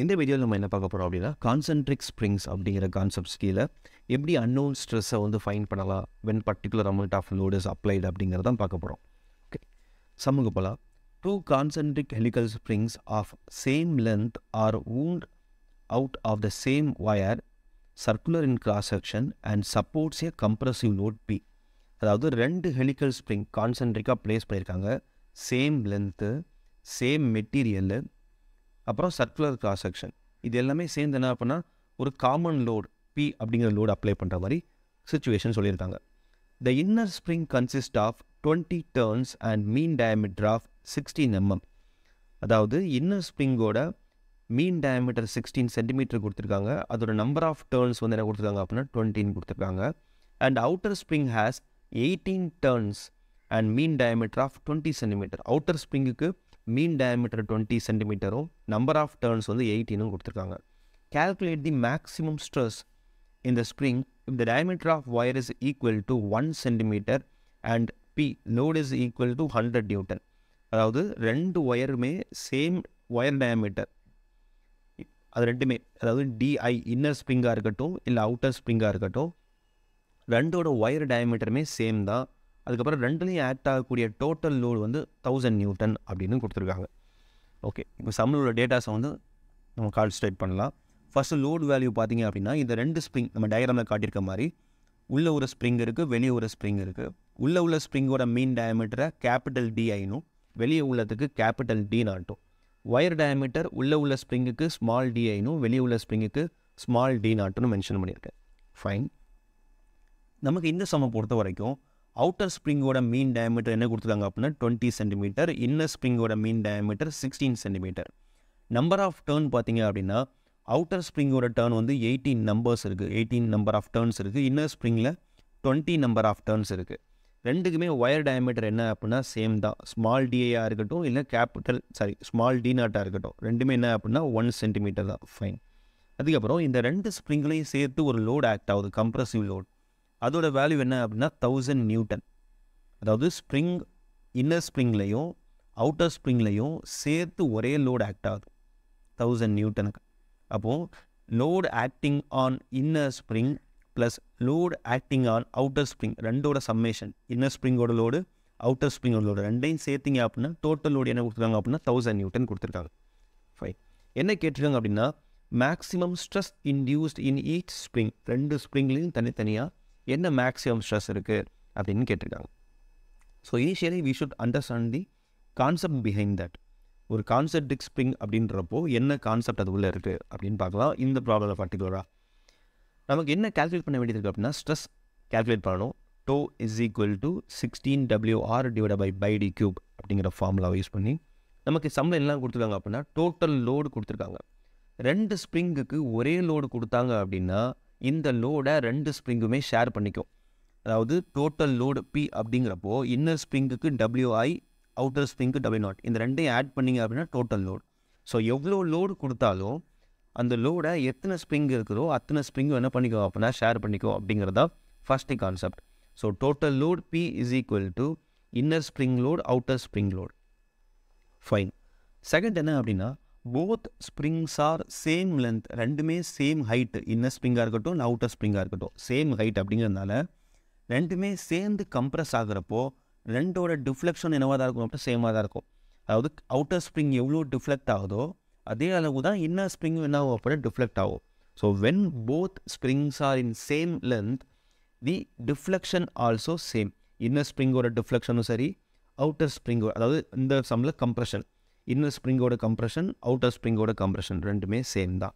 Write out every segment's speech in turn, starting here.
இந்த வீடியோவில் நம்ம என்ன பார்க்க போகிறோம் அப்படின்னா கான்சென்ட்ரிக் ஸ்ப்ரிங்ஸ் அப்படிங்கிற கான்செப்ட்ஸ் கீழே எப்படி அன்னோன் ஸ்ட்ரெஸ்ஸை வந்து ஃபைண்ட் பண்ணலாம் when particular amount of load is applied அப்படிங்கிறதான் பார்க்க போகிறோம். ஓகே, சமூக போலாம். Two concentric helical springs of same length are wound out of the same wire circular in cross section and supports a compressive load P. அதாவது ரெண்டு helical spring கான்சென்ட்ரிக்காக place பண்ணியிருக்காங்க, same length, same material, அப்புறம் circular cross section. இது எல்லாமே சேர்ந்து என்ன அப்படின்னா ஒரு காமன் லோட் பி அப்படிங்கிற லோடு அப்ளை பண்ணுற மாதிரி சுச்சுவேஷன் சொல்லியிருக்காங்க. The inner spring consist of 20 turns and mean diameter of 16 mm. அதாவது இன்னர் ஸ்ப்ரிங்கோட மீன் டயமீட்டர் 16 சென்டிமீட்டர் கொடுத்துருக்காங்க, அதோட நம்பர் ஆஃப் டர்ன்ஸ் வந்து என்ன கொடுத்துருக்காங்க அப்படின்னா 20 கொடுத்துருக்காங்க. And outer spring has 18 turns and mean diameter of 20 centimetre. Outer ஸ்ப்ரிங்குக்கு மீன் டயமீட்டர் 20 சென்டிமீட்டரும் நம்பர் ஆஃப் டர்ன்ஸ் வந்து 18 கொடுத்துருக்காங்க. Calculate the maximum stress in the spring if the diameter of wire is equal to 1 centimeter and P load is equal to 100 Newton. அதாவது ரெண்டு ஒயருமே same wire diameter, அது ரெண்டுமே அதாவது DI inner ஸ்ப்ரிங்காக இருக்கட்டும் இல்லை outer ஸ்ப்ரிங்காக இருக்கட்டும், ரெண்டோட ஒயர் டயமீட்டருமே சேம் தான். அதுக்கப்புறம் ரெண்டுலேயும் ஆக்ட் ஆகக்கூடிய டோட்டல் லோடு வந்து 1000 நியூட்டன் அப்படின்னு கொடுத்துருக்காங்க. ஓகே, இப்போ சம்மளோட டேட்டாஸை வந்து நம்ம கால்குலேட் பண்ணலாம். ஃபஸ்ட்டு லோடு வேல்யூ பார்த்தீங்க அப்படின்னா இந்த ரெண்டு ஸ்ப்ரிங் நம்ம டயக்ராமில் காட்டியிருக்க மாதிரி உள்ள ஒரு ஸ்ப்ரிங் இருக்குது, வெளியே ஒரு ஸ்ப்ரிங் இருக்குது. உள்ள ஸ்ப்ரிங்கோட மீன் டயமீட்டரை கேபிட்டல் டிஐனும் வெளியே உள்ளதுக்கு கேபிட்டல் டி நாட்டும். ஒயர் டயமீட்டர் உள்ள ஸ்ப்ரிங்குக்கு ஸ்மால் டிஐனும் வெளியே உள்ள ஸ்ப்ரிங்குக்கு ஸ்மால் டி நாட்டுன்னு மென்ஷன் பண்ணியிருக்கேன். ஃபைன். நமக்கு இந்த சம்மை பொறுத்த வரைக்கும் அவுட்டர் ஸ்ப்ரிங்கோட மீன் டயமீட்டர் என்ன கொடுத்துருக்காங்க அப்படின்னா 20 சென்டிமீட்டர், இன்னர் ஸ்ப்ரிங்கோட mean diameter 16 centimetre. Number of turn பார்த்தீங்க அப்படின்னா அவுட்டர் ஸ்ப்ரிங்கோட டர்ன் வந்து 18 நம்பர்ஸ் இருக்குது, 18 நம்பர் ஆஃப் டர்ன்ஸ் இருக்குது. இன்னர் ஸ்ப்ரிங்கில் 20 நம்பர் ஆஃப் டர்ன்ஸ் இருக்குது. ரெண்டுக்குமே ஒயர் டயமீட்டர் என்ன அப்படின்னா சேம் தான், ஸ்மால் டிஐயாக இருக்கட்டும் இல்லை ஸ்மால் டி நாட்டாக இருக்கட்டும், ரெண்டுமே என்ன அப்படின்னா 1 சென்டிமீட்டர் தான். ஃபைன். அதுக்கப்புறம் இந்த ரெண்டு ஸ்ப்ரிங்லையும் சேர்த்து ஒரு லோடு ஆக்ட் ஆகுது, கம்ப்ரஸிவ் லோட். அதோட வேல்யூ என்ன அப்படின்னா 1000 நியூட்டன். அதாவது ஸ்ப்ரிங் இன்னர் ஸ்ப்ரிங்லையும் அவுட்டர் ஸ்ப்ரிங்லையும் சேர்த்து ஒரே லோடு ஆக்ட் ஆகுது 1000 நியூட்டனுக்கு. அப்போது load acting on inner spring plus load acting on outer spring ரெண்டோட சம்மேஷன், இன்னர் ஸ்ப்ரிங்கோட லோடு அவுட்டர் ஸ்ப்ரிங்கோட லோடு ரெண்டையும் சேர்த்திங்க அப்படின்னா டோட்டல் லோடு என்ன கொடுத்துருக்காங்க அப்படின்னா 1000 நியூட்டன் கொடுத்துருக்காங்க. ஃபைன். என்ன கேட்டிருக்காங்க அப்படின்னா maximum stress induced in each spring, ரெண்டு ஸ்ப்ரிங்லேயும் தனித்தனியாக என்ன மேக்ஸிமம் ஸ்ட்ரெஸ் இருக்குது அப்படின்னு கேட்டிருக்காங்க. So initially we should understand the concept behind that. ஒரு கான்சென்ட்ரிக் ஸ்ப்ரிங் அப்படின்றப்போ என்ன கான்செப்ட் அது உள்ளே இருக்குது அப்படின்னு பார்க்கலாம். இந்த ப்ராப்ளமில் பர்டிகுலராக நமக்கு என்ன கால்குலேட் பண்ண வேண்டியது இருக்குது அப்படின்னா ஸ்ட்ரெஸ் கால்குலேட் பண்ணணும். Tau is equal to 16WR divide by D cube அப்படிங்கிற ஃபார்முலாவை யூஸ் பண்ணி நமக்கு சம்மில் எல்லாம் கொடுத்துருக்காங்க அப்படின்னா டோட்டல் லோடு கொடுத்துருக்காங்க. ரெண்டு ஸ்ப்ரிங்குக்கு ஒரே லோடு கொடுத்தாங்க அப்படின்னா இந்த லோடை ரெண்டு ஸ்ப்ரிங்குமே ஷேர் பண்ணிக்கும். அதாவது டோட்டல் லோடு பி அப்படிங்கிறப்போ இன்னர் ஸ்ப்ரிங்குக்கு WI, அவுட்டர் ஸ்ப்ரிங்க்கு W0, இந்த ரெண்டையும் ஆட் பண்ணிங்க அப்படின்னா டோட்டல் லோடு. ஸோ எவ்வளோ லோடு கொடுத்தாலும் அந்த லோடை எத்தனை ஸ்ப்ரிங் இருக்குதோ அத்தனை ஸ்ப்ரிங்கும் என்ன பண்ணிக்கோ அப்படின்னா ஷேர் பண்ணிக்கோ அப்படிங்கிறதா first concept. So total load P is equal to inner spring load outer spring load. Fine. Second என்ன அப்படின்னா both springs R same length, ரெண்டுமே சேம் ஹைட்டு, இன்னர் ஸ்ப்ரிங்காக இருக்கட்டும் இல்லை அவுட்டர் ஸ்ப்ரிங்காக இருக்கட்டும் சேம் ஹைட் அப்படிங்கிறதுனால ரெண்டுமே சேர்ந்து கம்ப்ரஸ் ஆகிறப்போ ரெண்டோட டிஃப்ளெக்ஷன் என்னவாக தான் இருக்கும் அப்படின்னா சேமாக தான் இருக்கும். அதாவது அவுட்டர் ஸ்ப்ரிங் எவ்வளோ டிஃப்ளெக்ட் ஆகுதோ அதே அளவு தான் இன்னர் ஸ்ப்ரிங்கும் என்ன ஆகும் அப்படின்னா டிஃப்ளெக்ட் ஆகும். So when both springs are in same length the deflection also same. Inner ஸ்ப்ரிங்கோட டிஃப்ளெக்ஷனும் சரி, அவுட்டர் ஸ்ப்ரிங்கோட, அதாவது இந்த சம்மில் கம்ப்ரெஷன், இன்னர் ஸ்ப்ரிங்கோட கம்ப்ரெஷன் அவுட்டர் ஸ்ப்ரிங்கோட கம்ப்ரெஷன் ரெண்டுமே சேம் தான்.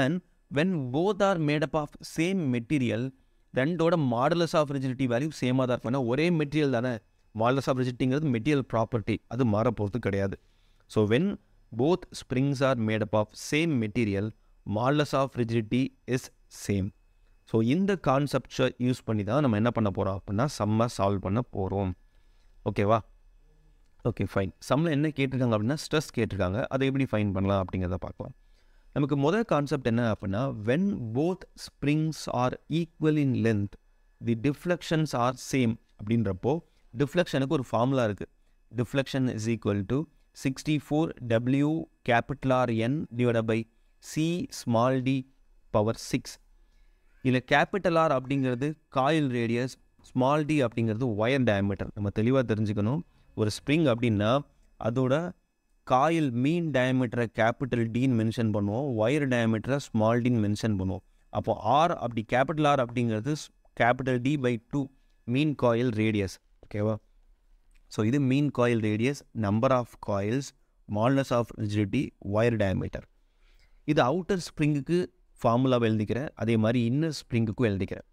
And when both are made up of same material ரெண்டோட மாடுலஸ் ஆஃப் ரிஜிடிட்டி வேல்யூ சேமாக தான் இருக்கும். ஏன்னா ஒரே மெட்டீரியல் தானே, மாடுலஸ் ஆஃப் ரிஜிடிட்டிங்கிறது மெட்டீரியல் ப்ராப்பர்ட்டி, அது மாற போகிறது கிடையாது. So when both springs are made up of same material modulus of rigidity is same. So இந்த கான்செப்டை யூஸ் பண்ணி தான் நம்ம என்ன பண்ண போகிறோம் அப்படின்னா சம்மை சால்வ் பண்ண போகிறோம். ஓகேவா? Okay, fine. சம்மில் என்ன கேட்டிருக்காங்க அப்படின்னா ஸ்ட்ரெஸ் கேட்டிருக்காங்க, அதை எப்படி ஃபைன் பண்ணலாம் அப்படிங்கிறத பார்க்கலாம். நமக்கு முதல் கான்செப்ட் என்ன அப்படின்னா when both springs are equal in length the deflections are same அப்படின்றப்போ டிஃப்ளெக்ஷனுக்கு ஒரு ஃபார்முலா இருக்குது. Deflection is equal to 64W capital R N divided by C small d power 6. இதில் கேபிட்டல் ஆர் அப்படிங்கிறது காயில் ரேடியஸ், ஸ்மால் டி அப்படிங்கிறது wire diameter. நம்ம தெளிவாக தெரிஞ்சுக்கணும். ஒரு ஸ்ப்ரிங் அப்படின்னா அதோட காயில் மீன் டயமீட்டரை கேபிட்டல் டின்னு மென்ஷன் பண்ணுவோம், ஒயர் டயமீட்டரை ஸ்மால் டின்னு மென்ஷன் பண்ணுவோம். அப்போ ஆர் அப்படி கேபிட்டல் ஆர் அப்படிங்கிறது capital D by 2 mean coil radius. ஓகேவா? ஸோ இது mean coil radius, number of coils, smallness of rigidity, wire diameter. இது அவுட்டர் ஸ்ப்ரிங்குக்கு ஃபார்முலாவை எழுதிக்கிறேன், அதே மாதிரி இன்னர் ஸ்ப்ரிங்குக்கும் எழுதிக்கிறேன்.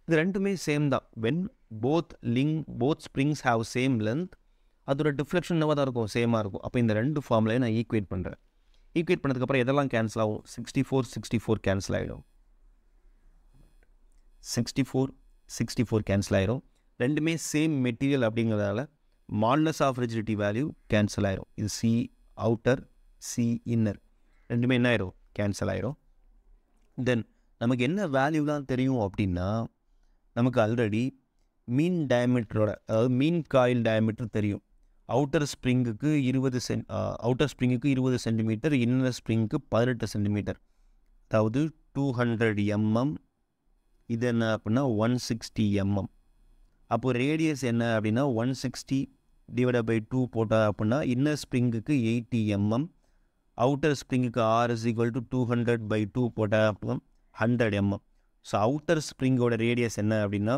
இது ரெண்டுமே சேம் தான். When both springs have same length, அதோட டிஃப்ளெக்ஷன் தான் இருக்கும், சேமாக இருக்கும். அப்போ இந்த ரெண்டு ஃபார்முலையும் நான் ஈக்குவேட் பண்ணுறேன். ஈக்குவேட் பண்ணதுக்கப்புறம் எதெல்லாம் கேன்சல் ஆகும்? 64 கேன்சல் ஆகிடும். 64 கேன்சல் ஆகிடும். ரெண்டுமே சேம் மெட்டீரியல் அப்படிங்கிறதால மால்னஸ் ஆஃப் ரிஜிடிட்டி வேல்யூ கேன்சல் ஆகிடும். இது சி அவுட்டர், சி இன்னர், ரெண்டுமே என்ன ஆயிரும்? கேன்சல் ஆகிடும். தென் நமக்கு என்ன வேல்யூலாம் தெரியும் அப்படின்னா, நமக்கு ஆல்ரெடி மீன் டயமீட்டரோட, அதாவது மீன் காயில் டயமீட்டர் தெரியும். அவுட்டர் ஸ்ப்ரிங்குக்கு 20 சென்டிமீட்டர், இன்னர் ஸ்ப்ரிங்குக்கு 18 சென்டிமீட்டர், அதாவது 200 mm. இது என்ன அப்படின்னா 160 mm. அப்போது ரேடியஸ் என்ன அப்படின்னா 160 டிவைட் பை 2 போட்டால் அப்படின்னா இன்னர் ஸ்ப்ரிங்குக்கு 80 mm, அவுட்டர் ஸ்ப்ரிங்குக்கு R is equal to 200 by 2 போட்டால் அப்புறம் 100 mm. ஸோ அவுட்டர் ஸ்ப்ரிங்கோட ரேடியஸ் என்ன அப்படின்னா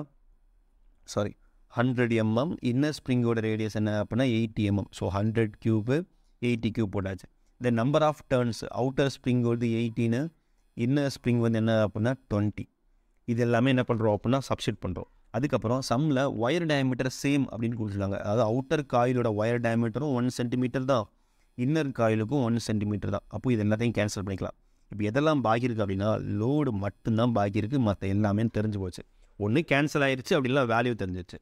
100 mm, இன்னர் ஸ்ப்ரிங்கோட ரேடியஸ் என்ன அப்படின்னா 80 mm. ஸோ 100 கியூபு 80 கியூப் போட்டாச்சு. இந்த number of turns, outer spring வந்து 18, இன்னர் ஸ்ப்ரிங் வந்து என்ன அப்படின்னா 20. இது எல்லாமே என்ன பண்ணுறோம் அப்படின்னா சப்ஸ்டிட் பண்ணுறோம். அதுக்கப்புறம் சம்மில் ஒயர் டயமீட்டர் சேம் அப்படின்னு கொடுத்துருக்காங்க. அதாவது அவுட்டர் காயிலோட ஒயர் டயமீட்டரும் 1 சென்டிமீட்டர் தான், இன்னர் காயிலுக்கும் 1 சென்டிமீட்டர் தான். அப்போ இது எல்லாத்தையும் கேன்சல் பண்ணிக்கலாம். இப்போ எதெல்லாம் பாக்கி இருக்குது அப்படின்னா லோடு மட்டும்தான் பாக்கி இருக்குது, மற்ற எல்லாமே தெரிஞ்சு போச்சு. ஒன்று கேன்சல் ஆகிடுச்சு, அப்படிலாம் வேல்யூ தெரிஞ்சிச்சு.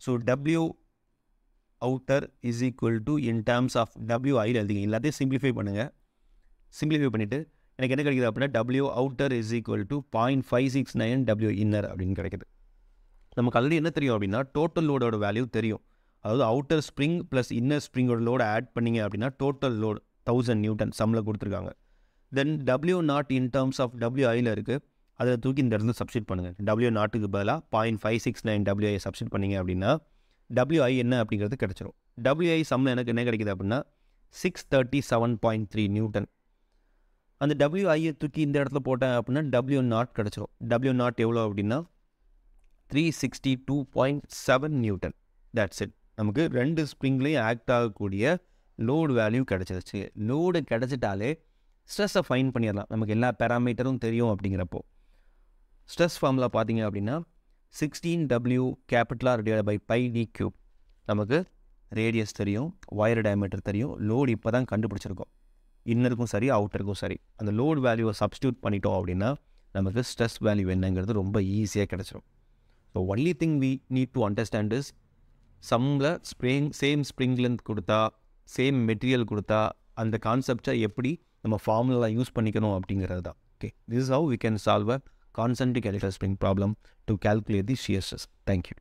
So W outer is equal to in terms of WI எழுதிங்க. எல்லாத்தையும் சிம்பிளிஃபை பண்ணுங்கள். சிம்பிளிஃபை பண்ணிவிட்டு எனக்கு என்ன கிடைக்குது அப்படின்னா W outer is equal to 0.569 W inner அப்படின்னு கிடைக்குது. நமக்கு ஆல்ரெடி என்ன தெரியும் அப்படின்னா டோட்டல் லோடோட வேல்யூ தெரியும். அதாவது அவுட்டர் ஸ்ப்ரிங் ப்ளஸ் இன்னர் ஸ்ப்ரிங்கோட லோடு ஆட் பண்ணிங்க அப்படின்னா டோட்டல் லோடு 1000 நியூட்டன் சம்மில் கொடுத்துருக்காங்க. Then W naught in terms of WIயில் இருக்குது, அதை தூக்கி இந்த இடத்துல சப்ஸ்டிட் பண்ணுங்கள். W நாட்டுக்கு பதிலாக 0.569 WI சப்ஸ்டிட் பண்ணிங்க அப்படின்னா WI என்ன அப்படிங்கிறது கிடச்சிரும். WI சம்மில் எனக்கு என்ன கிடைக்குது அப்படின்னா 637.3 நியூட்டன். அந்த WIயை தூக்கி இந்த இடத்துல போட்டேன் அப்படின்னா W நாட் கிடச்சிரும். W நாட் எவ்வளோ அப்படின்னா 362.7 நியூட்டன். That's it. நமக்கு ரெண்டு ஸ்ப்ரிங்லேயும் ஆக்ட் ஆகக்கூடிய லோடு வேல்யூ கிடச்சிருச்சு. லோடு கிடச்சிட்டாலே ஸ்ட்ரெஸ்ஸை ஃபைன் பண்ணிடலாம். நமக்கு எல்லா பேராமீட்டரும் தெரியும். அப்படிங்கிறப்போ ஸ்ட்ரெஸ் ஃபார்முலா பார்த்தீங்க அப்படின்னா 16W capital divide by pi D cube. நமக்கு ரேடியஸ் தெரியும், ஒயர் டயமீட்டர் தெரியும், லோடு இப்போ தான் கண்டுபிடிச்சிருக்கோம். இன்னருக்கும் சரி அவுட்டருக்கும் சரி அந்த லோடு வேல்யூவை சப்ஸ்டியூட் பண்ணிட்டோம் அப்படின்னா நமக்கு ஸ்ட்ரெஸ் வேல்யூ என்னங்கிறது ரொம்ப ஈஸியாக கிடச்சிரும். So only thing we need to understand is சம்மில் சேம் ஸ்ப்ரிங் லென்த் கொடுத்தா, சேம் மெட்டீரியல் கொடுத்தா அந்த கான்செப்டை எப்படி நம்ம ஃபார்முலா யூஸ் பண்ணிக்கணும் அப்படிங்கிறது தான். Okay, this is how we can solve a concentric electric spring problem to calculate the shear stress. Thank you.